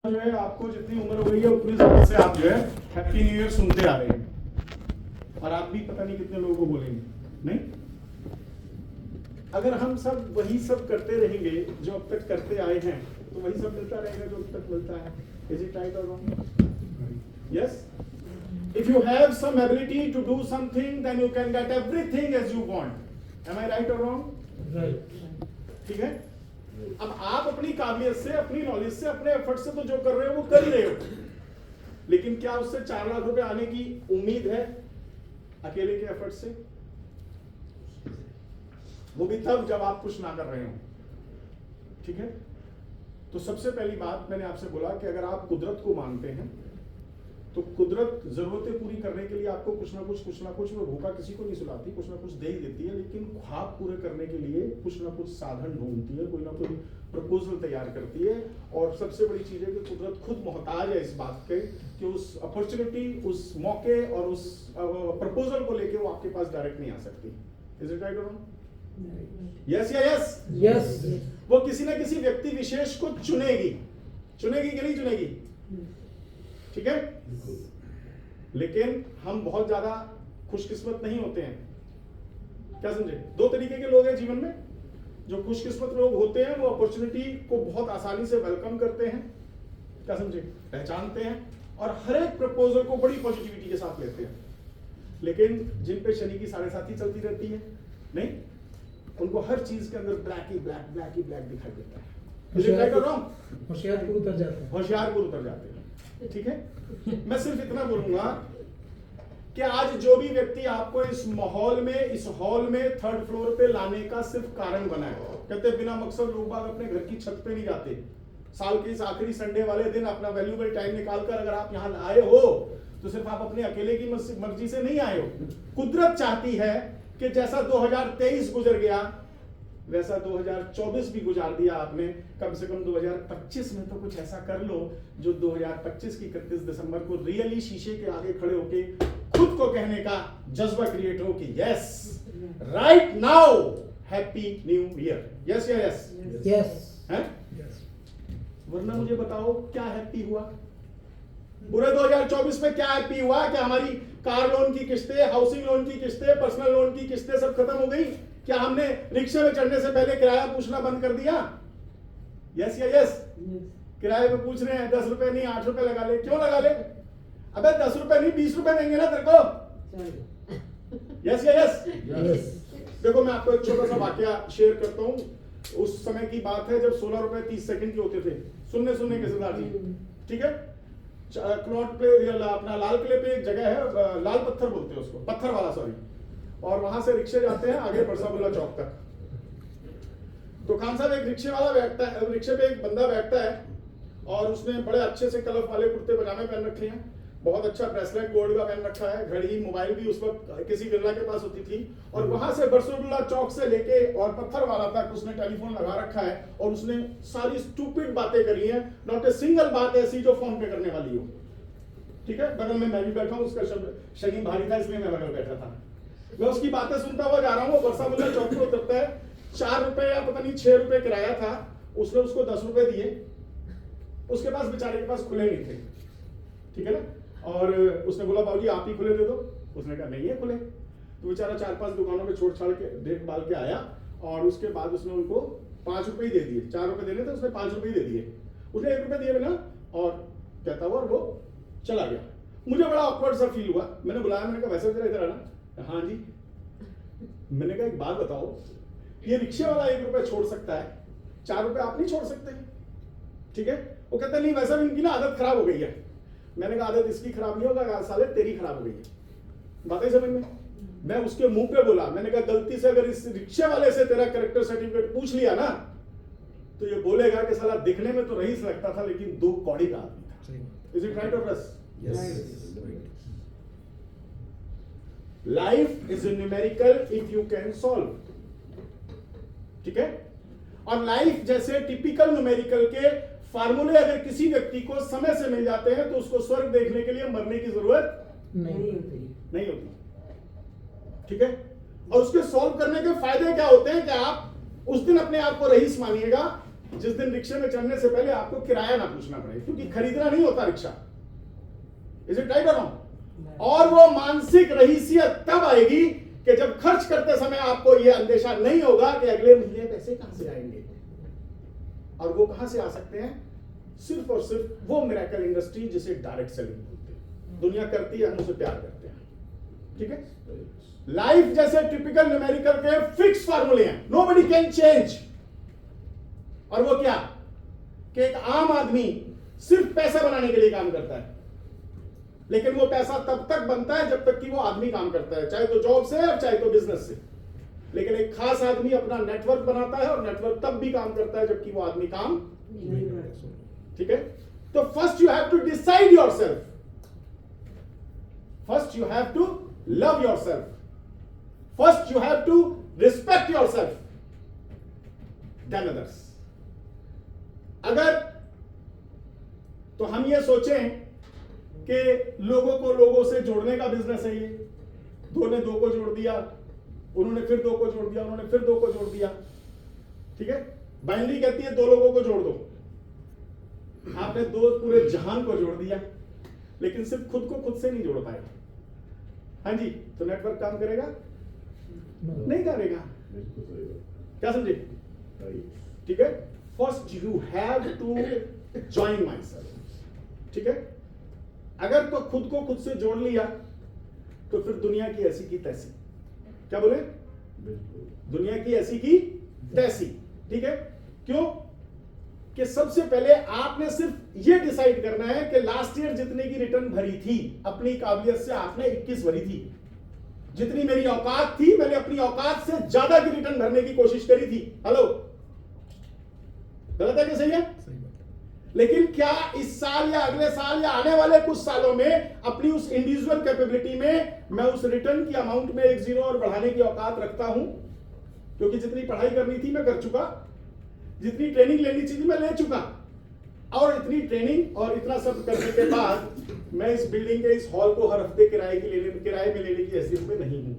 जो है आपको जितनी उम्र हो गई है उतनी समय से आप जो है हैप्पी न्यू ईयर सुनते आ रहे हैं और आप भी पता नहीं कितने लोगों को बोलेंगे नहीं। अगर हम सब वही सब करते रहेंगे जो अब तक करते आए हैं तो वही सब मिलता रहेगा जो अब तक मिलता है। इज इट राइट और wrong? Yes. If you have some ability to do something then you can get everything as you want. Am I right और रॉन्ग? राइट। ठीक है। अब आप अपनी काबिलियत से, अपनी नॉलेज से, अपने एफर्ट से तो जो कर रहे हो वो कर ही रहे हो, लेकिन क्या उससे 4 लाख रुपए आने की उम्मीद है अकेले के एफर्ट से? वो भी तब जब आप कुछ ना कर रहे हो। ठीक है। तो सबसे पहली बात मैंने आपसे बोला कि अगर आप कुदरत को मानते हैं तो कुदरत जरूरतें पूरी करने के लिए आपको कुछ ना कुछ वो भूखा किसी को नहीं सुलाती, कुछ ना कुछ दे ही देती है, लेकिन ख्वाब पूरे करने के लिए कुछ ना कुछ साधन ढूंढती है, कोई ना कोई प्रपोजल तैयार करती है। और सबसे बड़ी चीज है कि कुदरत खुद मोहताज है इस बात के कि उस अपॉर्चुनिटी, उस मौके और उस प्रपोजल को लेके वो आपके पास डायरेक्ट नहीं आ सकती। इज इट राइट और नॉट? यस या यस? यस। वो किसी ना किसी व्यक्ति विशेष को चुनेगी कि नहीं चुनेगी? ठीक है। लेकिन हम बहुत ज्यादा खुशकिस्मत नहीं होते हैं। क्या समझे? 2 तरीके के लोग हैं जीवन में। जो खुशकिस्मत लोग होते हैं वो अपॉर्चुनिटी को बहुत आसानी से वेलकम करते हैं, क्या समझे, पहचानते हैं और हर एक प्रपोजल को बड़ी पॉजिटिविटी के साथ लेते हैं। लेकिन जिन पे शनि की 7.5 चलती रहती है नहीं, उनको हर चीज के अंदर ब्लैक ही ब्लैक दिखाई देता है। होशियारपुर उतर जाते हैं। होशियारपुर उतर जाते हैं। ठीक है। मैं सिर्फ इतना बोलूंगा कि आज जो भी व्यक्ति आपको इस माहौल में, इस हॉल में 3rd फ्लोर पे लाने का सिर्फ कारण बना है, कहते बिना मकसद लोग बाग अपने घर की छत पे नहीं जाते। साल के इस आखिरी संडे वाले दिन अपना वैल्यूबल टाइम निकालकर अगर आप यहाँ आए हो तो सिर्फ आप अपने अकेले की मर्जी से नहीं आए हो। कुदरत चाहती है कि जैसा 2023 गुजर गया वैसा 2024 भी गुजार दिया आपने, कम से कम 2025 में तो कुछ ऐसा कर लो जो 2025 की 31 दिसंबर को रियली शीशे के आगे खड़े होके खुद को कहने का जज्बा क्रिएट हो कि yes right now happy new year. Yes या यस? यस। हैं? वरना मुझे बताओ क्या हैप्पी हुआ पूरे 2024 में? क्या हैप्पी हुआ कि हमारी कार लोन की किस्तें, हाउसिंग लोन की किस्तें, पर्सनल लोन की किस्तें सब खत्म हो गई? क्या हमने रिक्शे में चढ़ने से पहले किराया पूछना बंद कर दिया? यस या यस? किराए में पूछ रहे हैं 10 रुपए नहीं 8 रुपए लगा ले। क्यों लगा ले? अबे 10 रुपए नहीं 20 रुपए देंगे ना तेरे को। यस या यस? देखो मैं आपको एक छोटा सा वाकया शेयर करता हूँ। उस समय की बात है जब 16 रुपए 30 सेकंड के होते थे। सुनने के सरदार जी। ठीक है। क्लॉट पे अपना लाल किले पे एक जगह है, लाल पत्थर बोलते हैं उसको, पत्थर वाला सॉरी, और वहां से रिक्शे जाते हैं आगे बरसामुल्ला चौक तक। तो खान साहब एक रिक्शे वाला बैठता है, रिक्शे पे एक बंदा बैठता है और उसने बड़े अच्छे से कलफ वाले कुर्ते पजामे पहन रखे हैं, बहुत अच्छा ब्रेसलेट गोल्ड का पहन रखा है, घड़ी मोबाइल भी उस वक्त किसी बिरला के पास होती थी, और वहां से बरसामुल्ला चौक से लेके और पत्थर वाला तक उसने टेलीफोन लगा रखा है और उसने सारी स्टूपिड बातें करी हैं, नॉट ए सिंगल बात ऐसी जो फोन पे करने वाली हो। ठीक है। बगल में मैं भी बैठा हूँ, उसका शब्द शनि भारी था इसलिए मैं बगल बैठा था। मैं उसकी बातें सुनता हुआ जा रहा हूँ। वो बरसामुल्ला चौक पे उतरता है, 4 रुपए या पता नहीं 6 रुपए किराया था, उसने उसको 10 रुपए दिए। उसके पास बेचारे के पास खुले नहीं थे। ठीक है ना। और उसने बोला बाबूजी आप ही खुले दे दो। उसने कहा नहीं है खुले। तो बेचारा 4-5 दुकानों में छोड़ छाड़ के देखभाल के आया और उसके बाद उसने उनको 5 रुपए ही दे दिए। 4 रुपए देने थे, उसने 5 रुपए ही दे दिए। उसने 1 रुपए दिए बिना और कहता हुआ वो चला गया। मुझे बड़ा ऑकवर्ड सा फील हुआ। मैंने बुलाया, मैंने कहा वैसे इधर आना। हाँ जी। मैंने कहा एक बात बताओ, ये रिक्शे वाला 1 रुपए छोड़ सकता है, 4 रुपए आप नहीं छोड़ सकते? ठीक है। वो कहता नहीं वैसा भी इनकी ना आदत खराब हो गई है। मैंने कहा आदत इसकी खराब नहीं होगा साले, तेरी खराब हो गई है। बातें समझ में? मैं उसके मुंह पे बोला, मैंने कहा गलती से अगर इस रिक्शे वाले से तेरा कैरेक्टर सर्टिफिकेट पूछ लिया ना तो ये बोलेगा कि साला दिखने में तो रईस लगता था लेकिन 2 कौड़ी का आदमी था। इज इट राइट और रस? Life is numerical if you can solve. ठीक है। और लाइफ जैसे टिपिकल न्यूमेरिकल के फार्मूले अगर किसी व्यक्ति को समय से मिल जाते हैं तो उसको स्वर्ग देखने के लिए मरने की जरूरत नहीं होती। ठीक है। और उसके सॉल्व करने के फायदे क्या होते हैं कि आप उस दिन अपने आप को रईस मानिएगा, जिस दिन रिक्शे में चढ़ने से पहले आपको किराया ना पूछना पड़े, क्योंकि खरीदना नहीं होता रिक्शा। इज इट राइट और रॉन्ग? और वो मानसिक रहीसियत तब आएगी कि जब खर्च करते समय आपको यह अंदेशा नहीं होगा कि अगले महीने पैसे कहां से आएंगे। और वो कहां से आ सकते हैं? सिर्फ और सिर्फ वो मिरेकल इंडस्ट्री जिसे डायरेक्ट सेलिंग बोलते हैं। दुनिया करती है, हम उसे प्यार करते हैं। ठीक है? लाइफ जैसे टिपिकल न्यूमेरिकल के फिक्स फार्मूले हैं, नोबडी कैन चेंज। और वो क्या कि एक आम आदमी सिर्फ पैसा बनाने के लिए काम करता है, लेकिन वो पैसा तब तक बनता है जब तक कि वो आदमी काम करता है, चाहे तो जॉब से और चाहे तो बिजनेस से। लेकिन एक खास आदमी अपना नेटवर्क बनाता है, और नेटवर्क तब भी काम करता है जबकि वो आदमी काम नहीं करता। ठीक है? तो first you have to decide yourself, first you have to love yourself, first you have to respect yourself, then others. अगर तो हम ये सोचें कि लोगों को लोगों से जोड़ने का बिजनेस है ये, दो ने दो को जोड़ दिया, उन्होंने फिर दो को जोड़ दिया, उन्होंने फिर दो को जोड़ दिया। ठीक है? बाइनरी कहती है 2 लोगों को जोड़ दो। आपने 2 पूरे जहान को जोड़ दिया, लेकिन सिर्फ खुद को खुद से नहीं जोड़ पाए। हाँ जी, तो नेटवर्क काम करेगा? नहीं करेगा। क्या समझे? ठीक है? First you have to join myself. ठीक है? अगर तो खुद को खुद से जोड़ लिया तो फिर दुनिया की ऐसी की तैसी। क्या बोले? दुनिया की ऐसी की तैसी। ठीक है? क्यों? कि सबसे पहले आपने सिर्फ ये डिसाइड करना है कि लास्ट ईयर जितने की रिटर्न भरी थी अपनी काबिलियत से, आपने 21 भरी थी। जितनी मेरी औकात थी, मैंने अपनी औकात से ज्यादा की रिटर्न भरने की कोशिश करी थी। हेलो, गलत है कि सही है? लेकिन क्या इस साल या अगले साल या आने वाले कुछ सालों में अपनी उस इंडिविजुअल कैपेबिलिटी में मैं उस रिटर्न की अमाउंट में एक जीरो और बढ़ाने की औकात रखता हूं? क्योंकि जितनी पढ़ाई करनी थी मैं कर चुका, जितनी ट्रेनिंग लेनी चाहिए मैं ले चुका, और इतनी ट्रेनिंग और इतना सब करने के बाद मैं इस बिल्डिंग के इस हॉल को हर हफ्ते किराए में लेने की हैसियत में नहीं हूं,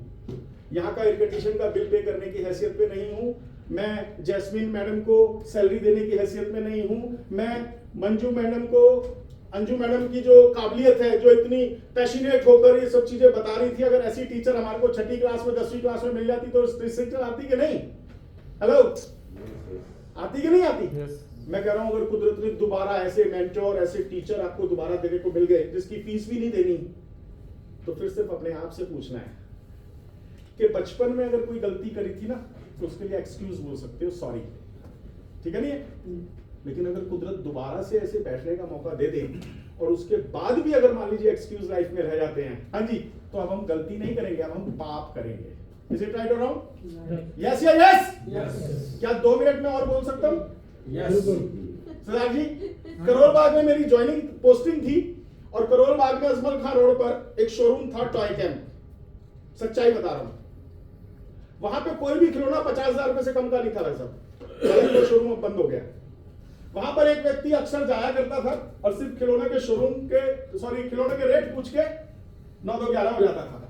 यहाँ का एयर कंडीशन का बिल पे करने की हैसियत में नहीं हूं, मैं जैस्मिन मैडम को सैलरी देने की हैसियत में नहीं हूं, मैं मंजू मैडम को, अंजू मैडम की जो काबिलियत है, जो इतनी पैशनेट होकर ये सब चीजें बता रही थी, अगर ऐसी टीचर हमारे को 6ठी क्लास में 10वीं क्लास में मिल जाती तो रिसर्चर आती कि नहीं? हेलो, आती कि नहीं आती? मैं कह रहा हूं अगर कुदरत ने दोबारा ऐसे मेंटोर, ऐसे टीचर आपको दोबारा देने को मिल गए जिसकी फीस भी नहीं देनी, तो फिर सिर्फ अपने आप से पूछना है कि बचपन में अगर कोई गलती करी थी ना तो उसके लिए एक्सक्यूज बोल सकते हो, सॉरी। ठीक है नहीं? लेकिन अगर कुदरत दोबारा से ऐसे बैठने का मौका दे दे और उसके बाद भी अगर मान लीजिए एक्सक्यूज लाइफ में रह जाते हैं, हाँ जी, तो अब हम गलती नहीं करेंगे, अब हम पाप करेंगे। इज इट राइट और रॉन्ग? यस या यस? क्या 2 मिनट में और बोल सकता हूं? सरदार जी, करोल बाग में मेरी ज्वाइनिंग पोस्टिंग थी, और करोल बाग में अजमल खान रोड पर एक शोरूम था टॉय कैम्प। सच्चाई बता रहा हूं, वहां पे कोई भी खिलौना 50,000 रुपए से कम का नहीं था भाई साहब। वो शोरूम अब बंद हो गया। वहां पर एक व्यक्ति अक्सर जाया करता था और सिर्फ खिलौने के रेट पूछ के 9-11 हो जाता था।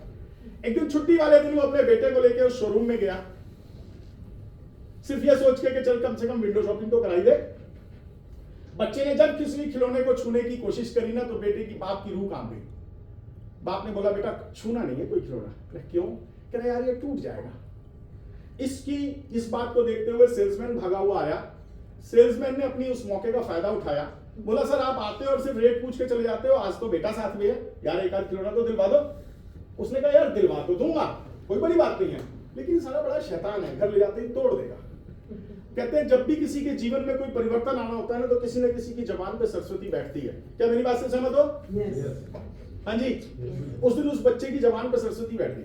एक दिन छुट्टी वाले दिन वो अपने बेटे को लेकर उस शोरूम में गया, सिर्फ ये सोच के कि चल कम से कम विंडो शॉपिंग तो कराई दे। बच्चे ने जब किसी खिलौने को छूने की कोशिश करी ना, तो बेटे की बाप की रूह कांप गई। बाप ने बोला, बेटा छूना नहीं है कोई खिलौना। क्यों? कह रहा यार ये टूट जाएगा। इस बात को देखते हुए सेल्समैन भागा हुआ आया। सेल्समैन ने अपनी उस मौके का फायदा उठाया, बोला सर आप आते हो और सिर्फ रेट पूछ के चले जाते हो, आज तो बेटा साथ में है, यार एक आध खिलौना तो दिलवा दो। उसने कहा यार दिलवा तो दूंगा, कोई बड़ी बात नहीं है, लेकिन सारा बड़ा शैतान है, घर ले जाते ही तोड़ देगा। कहते हैं जब भी किसी के जीवन में कोई परिवर्तन आना होता है ना, तो किसी न किसी की जबान पे सरस्वती बैठती है। क्या मेरी बात से सहमत हो? हाँ जी। उस दिन उस बच्चे की जबान पे सरस्वती बैठ गई।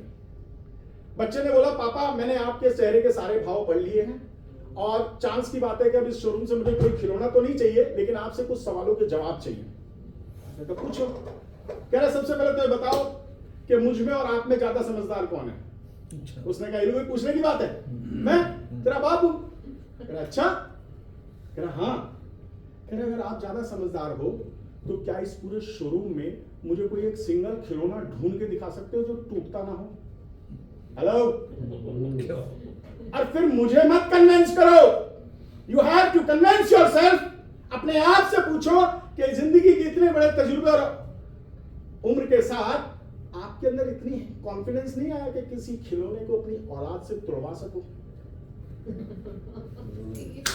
बच्चे ने बोला, पापा मैंने आपके चेहरे के सारे भाव पढ़ लिए हैं, और चांस की बात है कि अब इस शोरूम से मुझे कोई खिलौना तो नहीं चाहिए, लेकिन आपसे कुछ सवालों के जवाब चाहिए। मैं कहा पूछो। कह रहा सबसे पहले तो ये बताओ कि मुझ में और आप में ज्यादा समझदार कौन है? अच्छा। उसने कहा ये कोई पूछने की बात है? मैं तेरा बाप हूं। कह रहा अच्छा? कह रहा हाँ। कह रहा अगर आप ज्यादा समझदार हो तो क्या इस पूरे शोरूम में मुझे कोई एक सिंगल खिलौना ढूंढ के दिखा सकते हो जो टूटता ना हो? हेलो। और फिर मुझे मत कन्विंस करो you have to convince yourself. अपने आप से पूछो कि जिंदगी के इतने बड़े तजुर्बे और उम्र के साथ आपके अंदर इतनी कॉन्फिडेंस नहीं आया कि किसी खिलौने को अपनी औलाद से तोड़वा सको।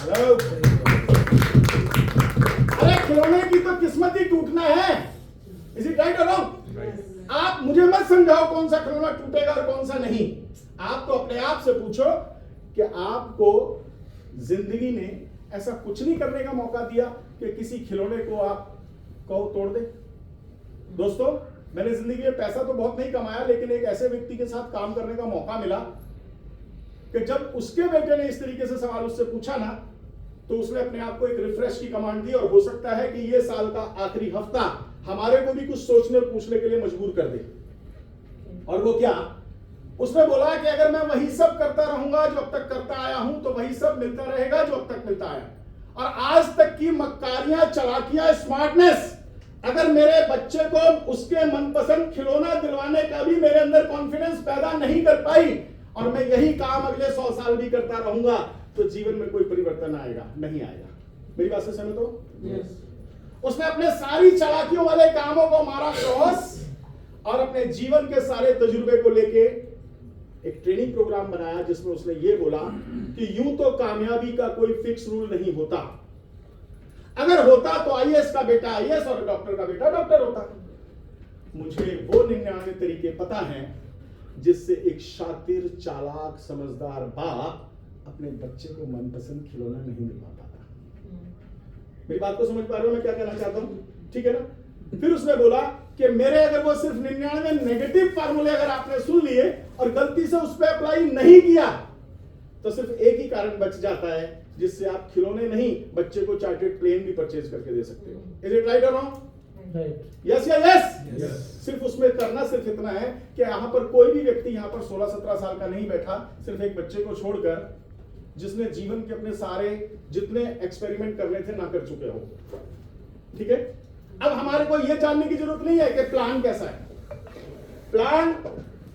हेलो, अरे खिलौने की तो किस्मत ही टूटना है। इज इट राइट और रॉन्ग? आप मुझे मत समझाओ कौन सा खिलौना टूटेगा और कौन सा नहीं। आप तो अपने आप से पूछो कि आपको जिंदगी ने ऐसा कुछ नहीं करने का मौका दिया कि किसी खिलौने को आप कहो तोड़ दे। दोस्तों, मैंने जिंदगी में पैसा तो बहुत नहीं कमाया, लेकिन एक ऐसे व्यक्ति के साथ काम करने का मौका मिला कि जब उसके बेटे ने इस तरीके से सवाल उससे पूछा ना, तो उसने अपने आप को एक रिफ्रेश की कमांड दी, और हो सकता है कि ये साल का आखिरी हफ्ता हमारे को भी कुछ सोचने और पूछने के लिए मजबूर कर दे। और वो क्या? उसने बोला कि अगर मैं वही सब करता रहूंगा जो अब तक करता आया हूं, तो वही सब मिलता रहेगा जो अब तक मिलता आया। और आज तक की मक्कारियां, चालाकियां, स्मार्टनेस, अगर मेरे बच्चे को उसके मनपसंद खिलौना दिलवाने का भी मेरे अंदर कॉन्फिडेंस पैदा नहीं कर पाई, और मैं यही काम अगले 100 साल भी करता रहूंगा, तो जीवन में कोई परिवर्तन आएगा नहीं आएगा। मेरी बात से सहमत हो? उसने अपने सारी चालाकियों वाले कामों को मारा क्रॉस, और अपने जीवन के सारे तजुर्बे को लेके एक ट्रेनिंग प्रोग्राम बनाया, जिसमें उसने ये बोला कि यूं तो कामयाबी का कोई फिक्स रूल नहीं होता। अगर होता तो आईएएस का बेटा आईएएस और डॉक्टर का बेटा डॉक्टर होता। मुझे वो 99 तरीके पता हैं जिससे एक शातिर, चालाक, समझदार बाप अपने बच्चे को मनपसंद खिलौना नहीं दिलवा पाता। मेरी बात को समझ पा रहे हो मैं क्या कहना चाहता हूं? ठीक है ना? फिर उसने बोला कि मेरे अगर वो सिर्फ 99 नेगेटिव फार्मूले अगर आपने सुन लिए और गलती से उस पर अप्लाई नहीं किया, तो सिर्फ एक ही कारण बच जाता है जिससे आप खिलौने नहीं, बच्चे को चार्टर्ड प्लेन भी परचेज करके दे सकते हो। इज इट राइट और रॉन्ग? यस या यस? सिर्फ उसमें करना सिर्फ इतना है कि यहां पर कोई भी व्यक्ति यहां पर 16-17 साल का नहीं बैठा, सिर्फ एक बच्चे को छोड़कर, जिसने जीवन के अपने सारे जितने एक्सपेरिमेंट करने थे ना कर चुके हो। ठीक है? अब हमारे को यह जानने की जरूरत नहीं है कि प्लान कैसा है। प्लान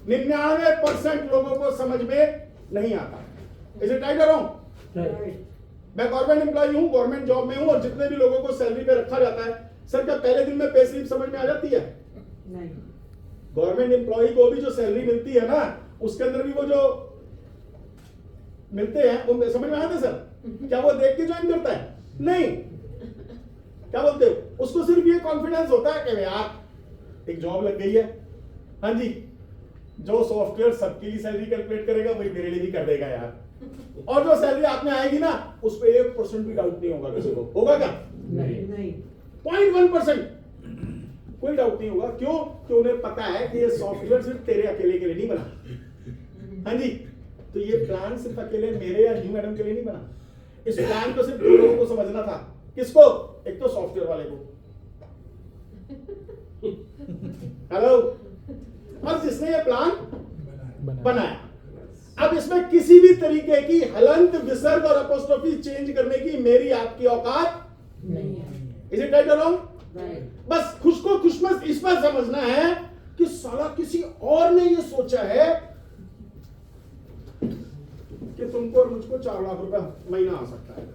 99% लोगों को समझ में नहीं आता। इज इट राइट और रॉन्ग? मैं गवर्नमेंट एम्प्लॉय हूं, गवर्नमेंट जॉब में हूं, और जितने भी लोगों को सैलरी पे रखा जाता है, सर क्या पहले दिन में पे स्लिप समझ में आ जाती है? नहीं। गवर्नमेंट एम्प्लॉय को भी जो सैलरी मिलती है ना, उसके अंदर भी वो जो मिलते हैं वो समझ में आते सर? क्या वो देख के ज्वाइन करता है? नहीं। क्या बोलते हो? उसको सिर्फ ये कॉन्फिडेंस होता है कि यार एक जॉब लग गई है, हाँ जी, जो सॉफ्टवेयर सबके लिए सैलरी कैलकुलेट करेगा वही मेरे लिए भी कर देगा यार। और जो सैलरी आप में आएगी ना, उस पर 1% भी डाउट नहीं होगा किसी को। होगा क्या? नहीं। 0.1% कोई डाउट नहीं होगा। क्यों? कि उन्हें पता है कि ये सॉफ्टवेयर सिर्फ तेरे अकेले के लिए नहीं बना। हाँ जी, तो ये प्लान सिर्फ अकेले मेरे या न्यू मैडम के लिए नहीं बना। इस प्लान को सिर्फ दो लोगों को समझना था। किसको? एक तो सॉफ्टवेयर वाले को, हेलो, और जिसने ये प्लान बनाया। अब इसमें किसी भी तरीके की हलंत, विसर्ग और अपोस्ट्रोफी चेंज करने की मेरी आपकी औकात नहीं है। इज इट राइट और रॉन्ग? बस खुश को खुशमस इस पर समझना है कि साला किसी और ने ये सोचा है कि तुमको और मुझको 4 लाख रुपए महीना आ सकता है।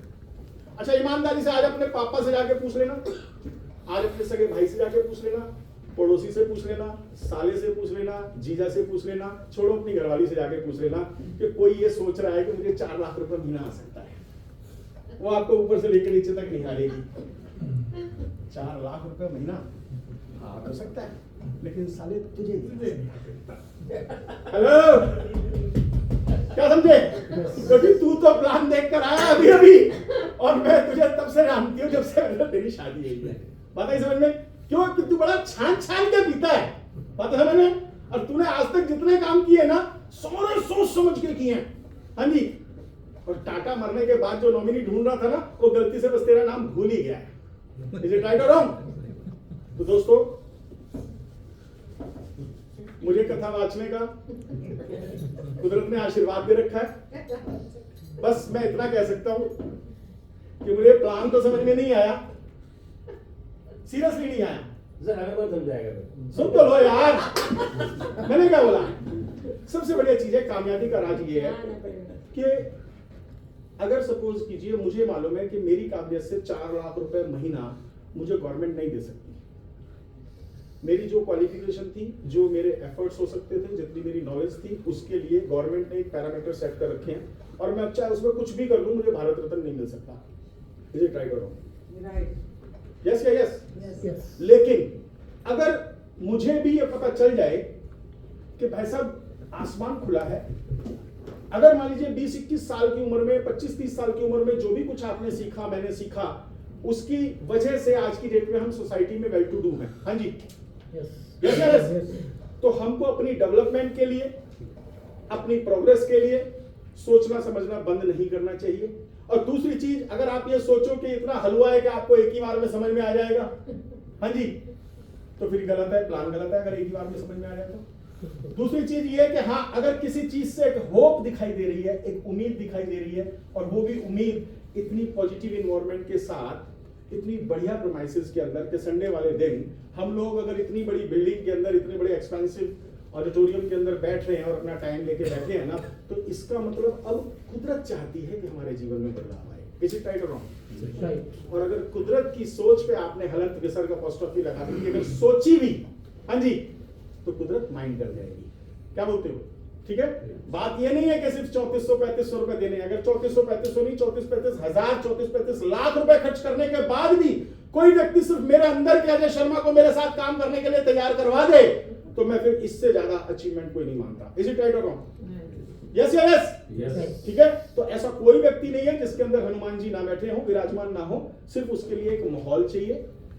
अच्छा, ईमानदारी से आज अपने पापा से जाके पूछ लेना, आज अपने सगे भाई से जाके पूछ लेना, पड़ोसी से पूछ लेना, साले से पूछ लेना, जीजा से पूछ लेना, छोड़ो अपनी घरवाली से जाके पूछ लेना कि कोई ये सोच रहा है कि मुझे 4 लाख रुपए महीना आ सकता है। वो आपको ऊपर से लेकर नीचे तक निहारेगी। 4 लाख रुपए महीना आ तो सकता है, लेकिन साले तुझे हेलो, क्या समझे? क्योंकि तू तो प्लान देख कर आया अभी अभी, और मैं तुझे तब से जानती हूँ जब से तेरी शादी हुई है। बात है समझ में? क्यों? कि तू बड़ा छान के पीता है। बात है समझ में? और तूने आज तक जितने काम किए ना, सारे सोच समझ के किए हैं। हाँ जी, और टाटा मरने के बाद जो नॉमिनी ढूंढ रहा था ना, वो गलती से बस तेरा नाम भूल ही गया है। इज इट राइट और रॉन्ग? तो दोस्तों, मुझे कथा वाचने का कुदरत ने आशीर्वाद दे रखा है। बस मैं इतना कह सकता हूं कि मुझे प्लान तो समझ में नहीं आया, सीरियसली नहीं आया। हमें कौन समझाएगा? सुन तो लो यार, मैंने क्या बोला? सबसे बढ़िया चीज है, कामयाबी का राज ये है कि अगर सपोज कीजिए मुझे मालूम है कि मेरी काबिलियत से 4 लाख रुपए महीना मुझे गवर्नमेंट नहीं दे सकती, मेरी जो क्वालिफिकेशन थी, जो मेरे एफर्ट्स हो सकते थे, जितनी मेरी नॉलेज थी, उसके लिए गवर्नमेंट ने एक पैरामीटर सेट कर रखे हैं और मैं अब चाहे उसमें कुछ भी कर लूं मुझे भारत रत्न नहीं मिल सकता। इसे ट्राई करो। यस या यस? Yes. लेकिन अगर मुझे भी ये पता चल जाए कि भाई साहब आसमान खुला है, अगर मान लीजिए 20-21 साल की उम्र में, 25-30 साल की उम्र में जो भी कुछ आपने सीखा, मैंने सीखा, उसकी वजह से आज की डेट में हम सोसाइटी में वेल टू डू हैं। हाँ जी, Yes. Yes yes. तो हमको अपनी डेवलपमेंट के लिए, अपनी प्रोग्रेस के लिए सोचना समझना बंद नहीं करना चाहिए। और दूसरी चीज, अगर आप ये सोचो कि इतना हलवा है कि आपको एक ही बार में समझ में आ जाएगा, हाँ जी, तो फिर गलत है, प्लान गलत है अगर एक ही बार में समझ में आ जाए तो। दूसरी चीज ये है कि हाँ, अगर किसी चीज से एक होप दिखाई दे रही है, एक उम्मीद दिखाई दे रही है, और वो भी उम्मीद इतनी पॉजिटिव इन्वायरमेंट के साथ, इतनी बढ़िया प्रोमाइसेस के अंदर कि संडे वाले दिन हम लोग अगर इतनी बड़ी बिल्डिंग के अंदर, इतने बड़े एक्सपेंसिव ऑडिटोरियम के अंदर बैठ रहे हैं और अपना टाइम लेके बैठे हैं ना, तो इसका मतलब अब कुदरत चाहती है कि हमारे जीवन में बदलाव आए। इज इट राइट और रॉन्ग? Right. और अगर कुदरत की सोच पे आपने हलंत विसर्ग अपॉस्ट्रोफी लगा दी, अगर सोची भी, हाँ जी, तो कुदरत माइंड कर जाएगी। क्या बोलते हो? ठीक है, बात ये नहीं है कि सिर्फ 3400-3500 रुपए देने, अगर 3400-3500 नहीं, 34-35 हजार, 34-35 लाख रुपए खर्च करने के बाद भी कोई व्यक्ति सिर्फ मेरे अंदर के अजय शर्मा को मेरे साथ काम करने के लिए तैयार करवा दे, तो मैं फिर इससे ज्यादा अचीवमेंट कोई नहीं मानता। इज इट राइट और रॉन्ग? यस या यस? Yes. ठीक है, तो ऐसा कोई व्यक्ति नहीं है जिसके अंदर हनुमान जी ना बैठे हो, विराजमान ना हो। सिर्फ उसके लिए एक माहौल चाहिए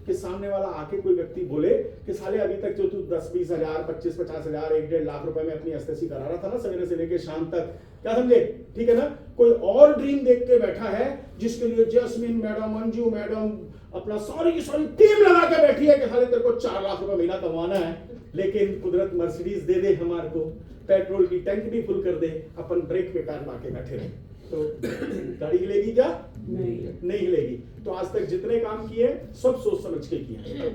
कि सामने वाला आके कोई व्यक्ति बोले कि साले अभी तक जो तू 10-20 हजार, 25-50 हजार, 1-1.5 लाख रुपए में अपनी एसएससी करा रहा था ना, सवेरे से लेके शाम तक, क्या समझे? ठीक है ना, कोई और ड्रीम देख के बैठा है जिसके लिए जैस्मिन मैडम, मंजू मैडम अपना सारी की सारी टीम लगा के बैठी है कि साले तेरे को 4 लाख रुपए महीना कमाना है, लेकिन कुदरत मर्सिडीज दे दे हमारे को, पेट्रोल की टैंक भी फुल कर दे, अपन ब्रेक पे कार मार के बैठे रहे, तो गाड़ी हिलेगी क्या? नहीं हिलेगी। तो आज तक जितने काम किए सब सोच समझ के किए,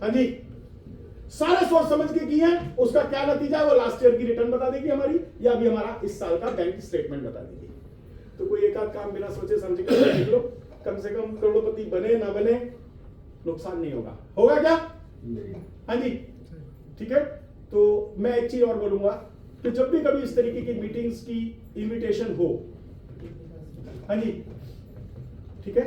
हाँ जी, सारे सोच समझ के किए। उसका क्या नतीजा है वो लास्ट ईयर की रिटर्न बता देगी हमारी, या अभी हमारा इस साल का बैंक स्टेटमेंट बता देगी। तो कोई एक आध काम बिना सोचे समझे कर देख लो, कम से कम करोड़पति बने ना बने नुकसान नहीं होगा। होगा क्या? हाँ जी, ठीक है। तो मैं एक चीज और बोलूंगा कि जब भी कभी इस तरीके की मीटिंग्स की इनविटेशन हो, हाँ जी, ठीक है,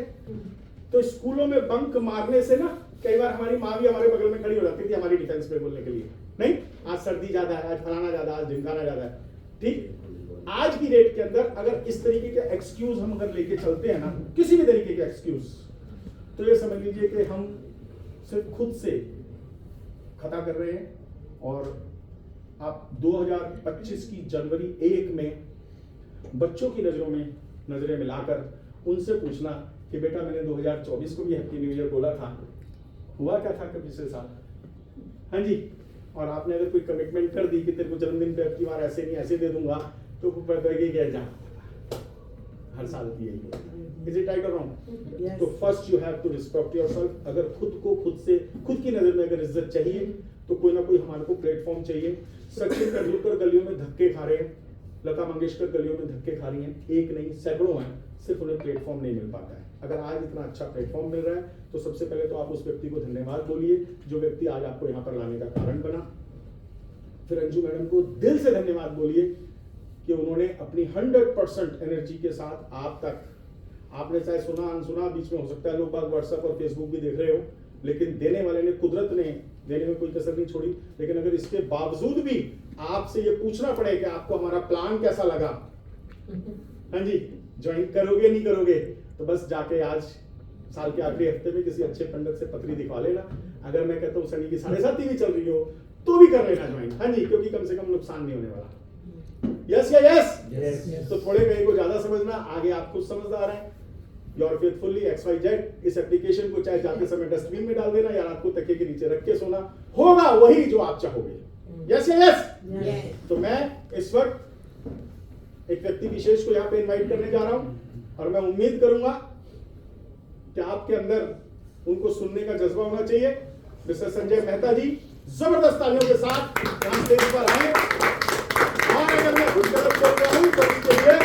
तो स्कूलों में बंक मारने से ना कई बार हमारी माँ भी हमारे बगल में खड़ी हो जाती थी हमारी डिफेंस पे बोलने के लिए, नहीं आज सर्दी ज्यादा है, आज फलाना ज्यादा, आज ढिमकाना ज्यादा है। ठीक, आज की डेट के अंदर अगर इस तरीके के एक्सक्यूज हम अगर लेके चलते हैं ना, किसी भी तरीके के एक्सक्यूज, तो ये समझ लीजिए कि हम सिर्फ खुद से खता कर रहे हैं। और आप 2025 की जनवरी 1 में बच्चों की नजरों में नजरें मिलाकर उनसे पूछना कि बेटा मैंने 2024 को भी हैप्पी न्यू ईयर बोला था, हुआ क्या था कभी पिछले साल? हाँ जी, और आपने अगर कोई कमिटमेंट कर दी कि तेरे को जन्मदिन पे अब की बार ऐसे नहीं ऐसे दे दूंगा, तो जा हर साल की यही। इज इट राइट और रॉन्ग? तो first you have to respect yourself. अगर खुद को खुद की नजर में अगर इज्जत चाहिए तो कोई ना कोई हमारे को प्लेटफॉर्म चाहिए। सचिन तेंदुलकर गलियों में धक्के खा रहे हैं, लता मंगेशकर गलियों में धक्के खा रही हैं, एक नहीं सैकड़ों हैं, सिर्फ उन्हें प्लेटफॉर्म नहीं मिल पाता है। अगर आज इतना अच्छा प्लेटफॉर्म मिल रहा है तो सबसे पहले तो आप उस व्यक्ति को धन्यवाद बोलिए जो व्यक्ति आज आपको यहाँ पर लाने का कारण बना। फिर अंजू मैडम को दिल से धन्यवाद बोलिए कि उन्होंने अपनी 100% एनर्जी के साथ आप तक, आपने चाहे सुना अनसुना, बीच में हो सकता है लोग बाग व्हाट्सएप और फेसबुक भी देख रहे हो, लेकिन देने वाले ने, कुदरत ने देने में कोई कसर नहीं छोड़ी। लेकिन अगर इसके बावजूद भी आपसे ये पूछना पड़े कि आपको हमारा प्लान कैसा लगा, हाँ जी, ज्वाइन करोगे नहीं करोगे, तो बस जाके आज साल के आखिरी हफ्ते में किसी अच्छे पंडित से पत्री दिखवा लेना। अगर मैं कहता हूँ शनि की 7.5 भी चल रही हो तो भी कर लेना ज्वाइन, हाँ जी, क्योंकि कम से कम नुकसान नहीं होने वाला। यस या यस? तो थोड़े कहीं को ज्यादा समझना, आगे आप खुद समझदार हैं। योर फेथफुली XYZ, इस एप्लीकेशन को चाहे जाते समय डस्टबिन में डाल देना या रात को तकिए के नीचे रख के सोना, होगा वही जो आप चाहोगे। यस या यस? तो मैं इस वक्त एक व्यक्ति विशेष को यहाँ पे इनवाइट करने जा रहा हूँ और मैं उम्मीद करूंगा कि आपके अंदर उनको सुनने का जज्बा होना चाहिए। मिस्टर संजय मेहता जी जबरदस्त तालियों के साथ यहाँ स्टेज पर आए, और अगर मैं कुछ गलत बोल रहा हूँ तो उसके लिए